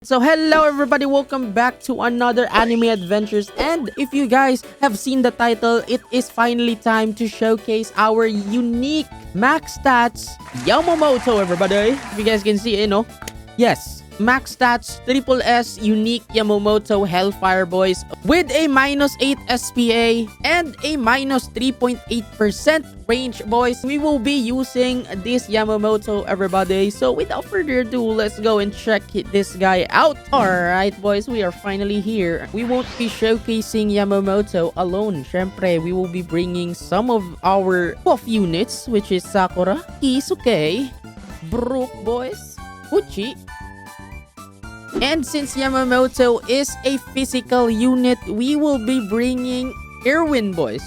So hello everybody, welcome back to another Anime Adventures, and if you guys have seen the title, it is finally time to showcase our unique Max Stats Yamamoto, everybody. If you guys can see, yes, Max Stats Triple S unique Yamamoto Hellfire, boys, with a -8 SPA and a -3.8% range, boys. We will be using this Yamamoto, everybody. So without further ado, let's go and check this guy out. Alright, boys, we are finally here. We won't be showcasing Yamamoto alone. Syempre, we will be bringing some of our buff units, which is Sakura, Kisuke, Brook, boys, Uchi. And since Yamamoto is a physical unit, we will be bringing Irwin, boys.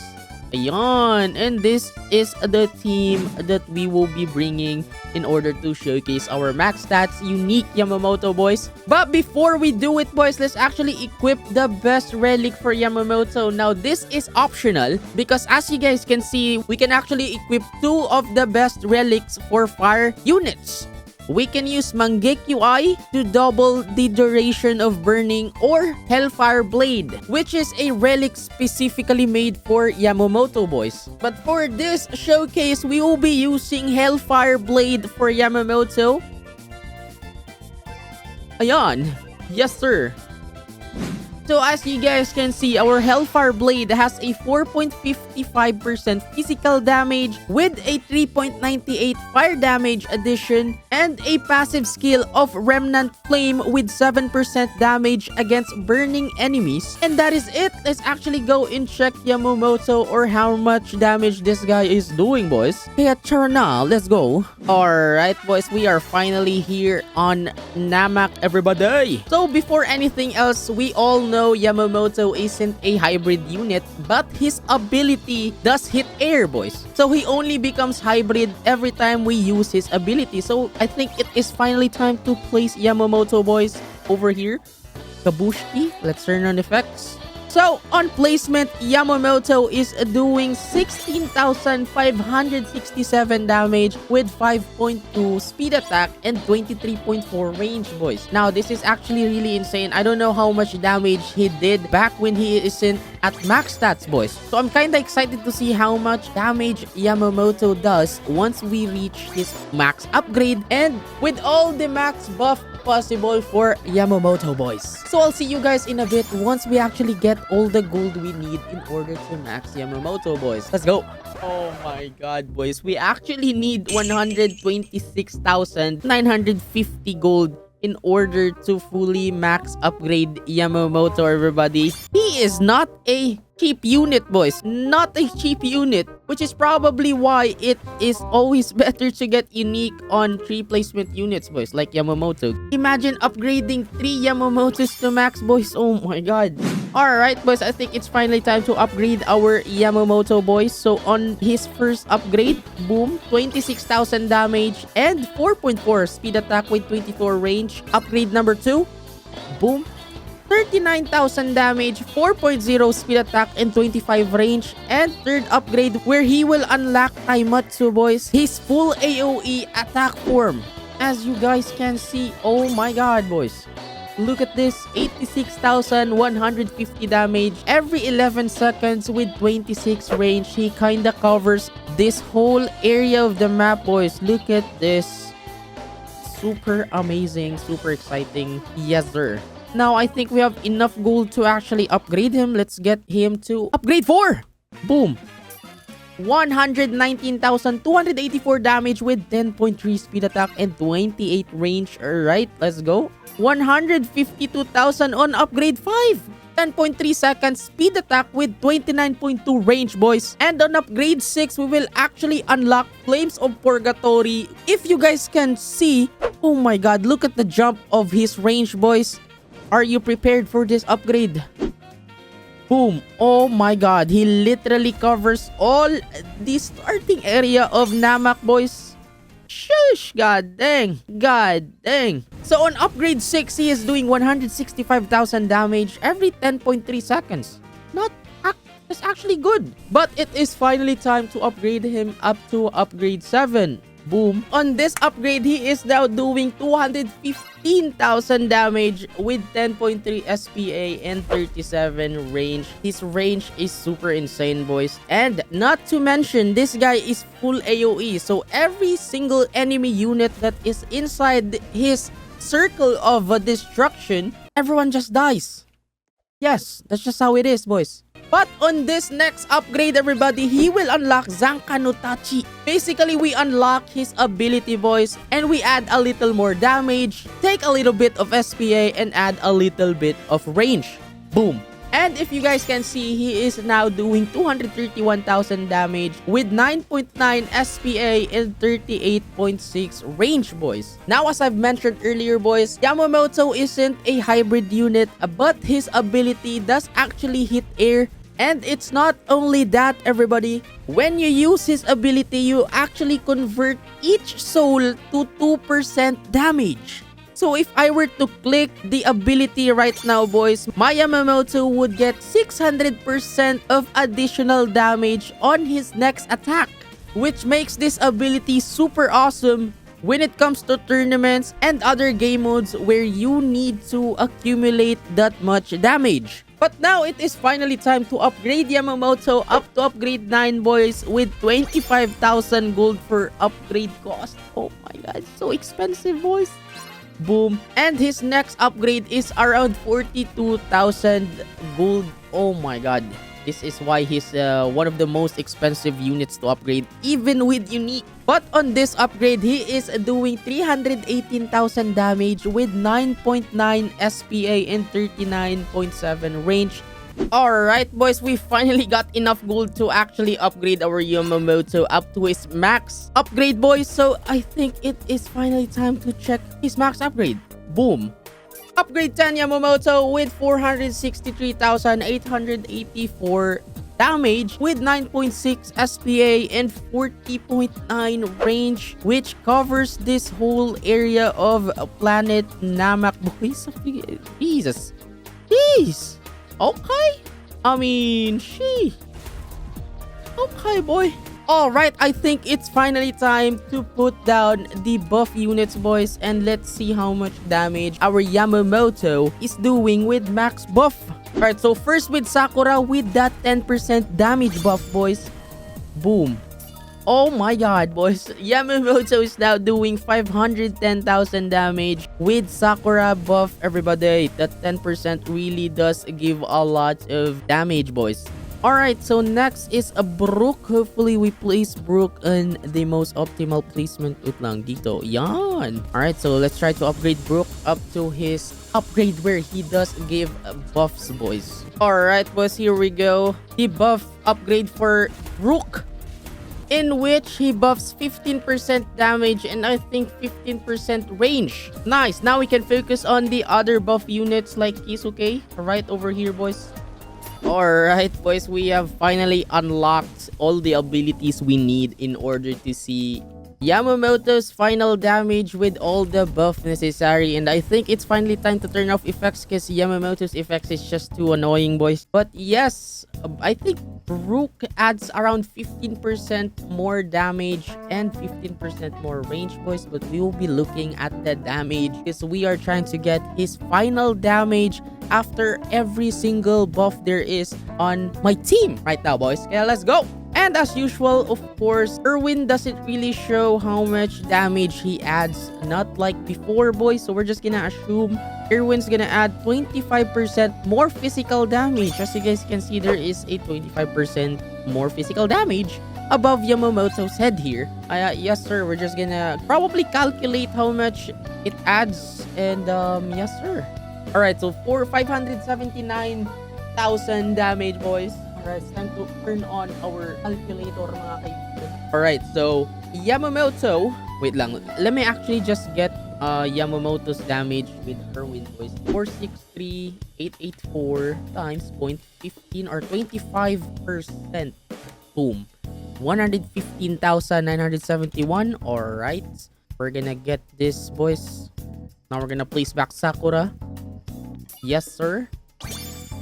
Ayan. And this is the team that we will be bringing in order to showcase our Max Stats unique Yamamoto, boys. But before we do it, boys, let's actually equip the best relic for Yamamoto. Now, this is optional because as you guys can see, we can actually equip 2 of the best relics for fire units. We can use Mangekyo Eye to double the duration of burning, or Hellfire Blade, which is a relic specifically made for Yamamoto, boys. But for this showcase, we will be using Hellfire Blade for Yamamoto. Ayan. Yes, sir. So as you guys can see, our Hellfire Blade has a 4.55% physical damage with a 3.98 fire damage addition and a passive skill of Remnant Flame with 7% damage against burning enemies. And that is it. Let's actually go and check Yamamoto, or how much damage this guy is doing, boys. Kaya tara na, let's go. Alright, boys, we are finally here on Namak, everybody. So before anything else, we all know Yamamoto isn't a hybrid unit, but his ability does hit air, boys. So he only becomes hybrid every time we use his ability. So I think it is finally time to place Yamamoto, boys, over here. Kabushki, let's turn on effects. So, on placement, Yamamoto is doing 16,567 damage with 5.2 speed attack and 23.4 range, boys. Now, this is actually really insane. I don't know how much damage he did back when he isn't at max stats, boys. So, I'm kinda excited to see how much damage Yamamoto does once we reach his max upgrade and with all the max buff possible for Yamamoto, boys. So I'll see you guys in a bit once we actually get all the gold we need in order to max Yamamoto, boys. Let's go. Oh my god, boys. We actually need 126,950 gold in order to fully max upgrade Yamamoto, everybody. He is not a cheap unit, boys. Not a cheap unit, which is probably why it is always better to get unique on 3 placement units, boys, like Yamamoto. Imagine upgrading 3 Yamamotos to max, boys. Oh my god. Alright, boys, I think it's finally time to upgrade our Yamamoto, boys. So on his first upgrade, boom, 26,000 damage and 4.4 speed attack with 24 range. Upgrade number 2, boom, 39,000 damage, 4.0 speed attack, and 25 range. And third upgrade, where he will unlock Taimatsu, boys, his full AoE attack form. As you guys can see, oh my god, boys. Look at this, 86,150 damage every 11 seconds with 26 range. He kinda covers this whole area of the map, boys. Look at this. Super amazing, super exciting. Yes, sir. Now, I think we have enough gold to actually upgrade him. Let's get him to upgrade 4. Boom. 119,284 damage with 10.3 speed attack and 28 range. Alright, let's go. 152,000 on upgrade 5. 10.3 seconds speed attack with 29.2 range, boys. And on upgrade 6, we will actually unlock Flames of Purgatory. If you guys can see, oh my god, look at the jump of his range, boys. Are you prepared for this upgrade? Boom. Oh my god. He literally covers all the starting area of Namak, boys. Shush. God dang. God dang. So on upgrade 6, he is doing 165,000 damage every 10.3 seconds. That's actually good. But it is finally time to upgrade him up to upgrade 7. Boom. On this upgrade, he is now doing 215,000 damage with 10.3 SPA and 37 range. His range is super insane, boys. And not to mention, this guy is full AoE. So every single enemy unit that is inside his circle of destruction, everyone just dies. Yes, that's just how it is, boys. But on this next upgrade, everybody, he will unlock Zanka no Tachi. Basically, we unlock his ability, boys, and we add a little more damage, take a little bit of SPA, and add a little bit of range. Boom. And if you guys can see, he is now doing 231,000 damage with 9.9 SPA and 38.6 range, boys. Now, as I've mentioned earlier, boys, Yamamoto isn't a hybrid unit, but his ability does actually hit air. And it's not only that, everybody. When you use his ability, you actually convert each soul to 2% damage. So if I were to click the ability right now, boys, my Yamamoto would get 600% of additional damage on his next attack, which makes this ability super awesome when it comes to tournaments and other game modes where you need to accumulate that much damage. But now it is finally time to upgrade Yamamoto up to upgrade 9, boys, with 25,000 gold for upgrade cost. Oh my god, so expensive, boys. Boom. And his next upgrade is around 42,000 gold. Oh my god. This is why he's one of the most expensive units to upgrade, even with unique. But on this upgrade, he is doing 318,000 damage with 9.9 SPA and 39.7 range. Alright, boys, we finally got enough gold to actually upgrade our Yamamoto up to his max upgrade, boys. So I think it is finally time to check his max upgrade. Boom. Upgrade 10 Yamamoto with 463,884 damage with 9.6 SPA and 40.9 range, which covers this whole area of planet Namek, boys. Jesus. Jeez. Okay. I mean, okay, boy. Alright, I think it's finally time to put down the buff units, boys, and let's see how much damage our Yamamoto is doing with max buff. Alright, so first with Sakura with that 10% damage buff, boys. Boom. Oh my god, boys. Yamamoto is now doing 510,000 damage with Sakura buff, everybody. That 10% really does give a lot of damage, boys. Alright, so next is a Brook. Hopefully, we place Brook in the most optimal placement. Wait lang, dito. Yan. Alright, so let's try to upgrade Brook up to his upgrade where he does give buffs, boys. Alright, boys, here we go. The buff upgrade for Brook, in which he buffs 15% damage and I think 15% range. Nice. Now we can focus on the other buff units like Kisuke right over here, boys. Alright, boys, we have finally unlocked all the abilities we need in order to see Yamamoto's final damage with all the buff necessary. And I think it's finally time to turn off effects because Yamamoto's effects is just too annoying, boys. But yes, I think Brook adds around 15% more damage and 15% more range, boys. But we will be looking at the damage because we are trying to get his final damage after every single buff there is on my team right now, boys. Okay, let's go. And as usual, of course, Erwin doesn't really show how much damage he adds. Not like before, boys. So we're just gonna assume Erwin's gonna add 25% more physical damage. As you guys can see, there is a 25% more physical damage above Yamamoto's head here. Yes, sir. We're just gonna probably calculate how much it adds. And yes, sir. Alright, so for 579,000 damage, boys. Alright, it's time to turn on our calculator, mga kaibigan. Alright, so Yamamoto. Wait lang. Let me actually just get Yamamoto's damage with Erwin, boys. 463,884 times 0.15 or 25%. Boom. 115,971. Alright. We're gonna get this, boys. Now we're gonna place back Sakura. Yes, sir.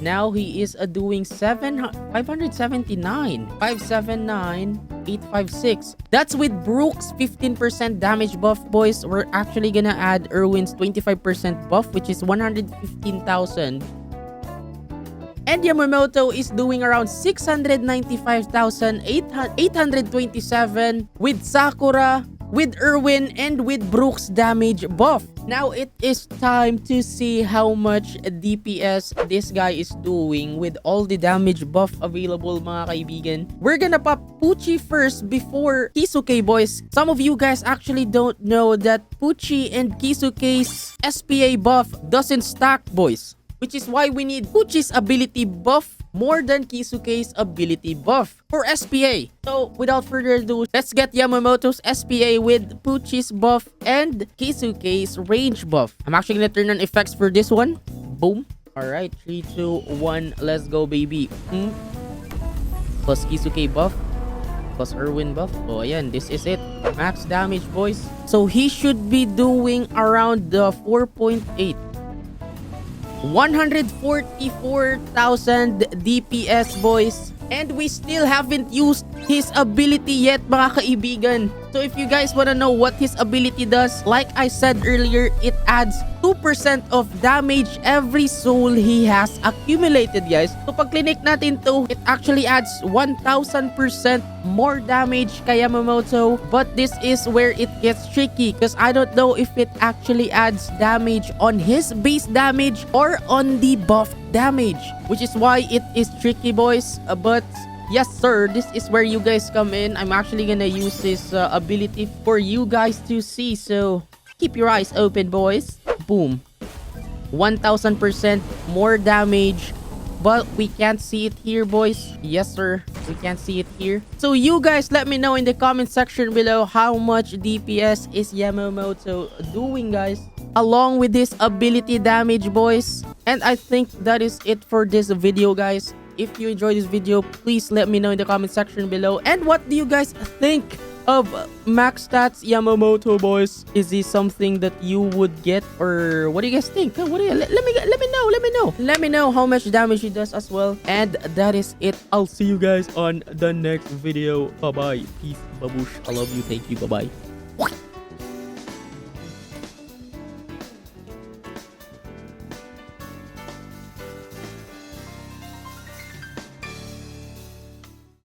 Now he is doing 579. 579 856. That's with Brook's 15% damage buff, boys. We're actually gonna add Erwin's 25% buff, which is 115,000. And Yamamoto is doing around 695,827 with Sakura, with Erwin, and with Brook's damage buff. Now it is time to see how much DPS this guy is doing with all the damage buff available, mga kaibigan. We're gonna pop Pucci first before Kisuke, boys. Some of you guys actually don't know that Pucci and Kisuke's SPA buff doesn't stack, boys, which is why we need Pucci's ability buff more than Kisuke's ability buff for SPA. So without further ado, let's get Yamamoto's SPA with Pucci's buff and Kisuke's range buff. I'm actually gonna turn on effects for this one. Boom. Alright, 3, 2, 1, let's go, baby. Plus Kisuke buff, plus Erwin buff. Oh, ayan, this is it. Max damage, boys. So he should be doing around the 4.8. 144,000 DPS, boys. And we still haven't used his ability yet, mga kaibigan. So if you guys wanna know what his ability does, like I said earlier, it adds 2% of damage every soul he has accumulated, guys. So pag clinic natin to, it actually adds 1,000% more damage kay Yamamoto. But this is where it gets tricky, because I don't know if it actually adds damage on his base damage or on the buff damage, which is why it is tricky, boys. But yes, sir, this is where you guys come in. I'm actually gonna use this ability for you guys to see, so keep your eyes open, boys. Boom. 1,000% more damage, but we can't see it here, boys. Yes, sir, we can't see it here. So you guys let me know in the comment section below how much DPS is Yamamoto doing, guys, along with this ability damage, boys. And I think that is it for this video, guys. If you enjoyed this video, please let me know in the comment section below. And what do you guys think of Max Stats Yamamoto, boys? Is this something that you would get, or what do you guys think? What do you, let me know. Let me know how much damage he does as well. And that is it. I'll see you guys on the next video. Bye bye. Peace, babush. I love you. Thank you. Bye bye.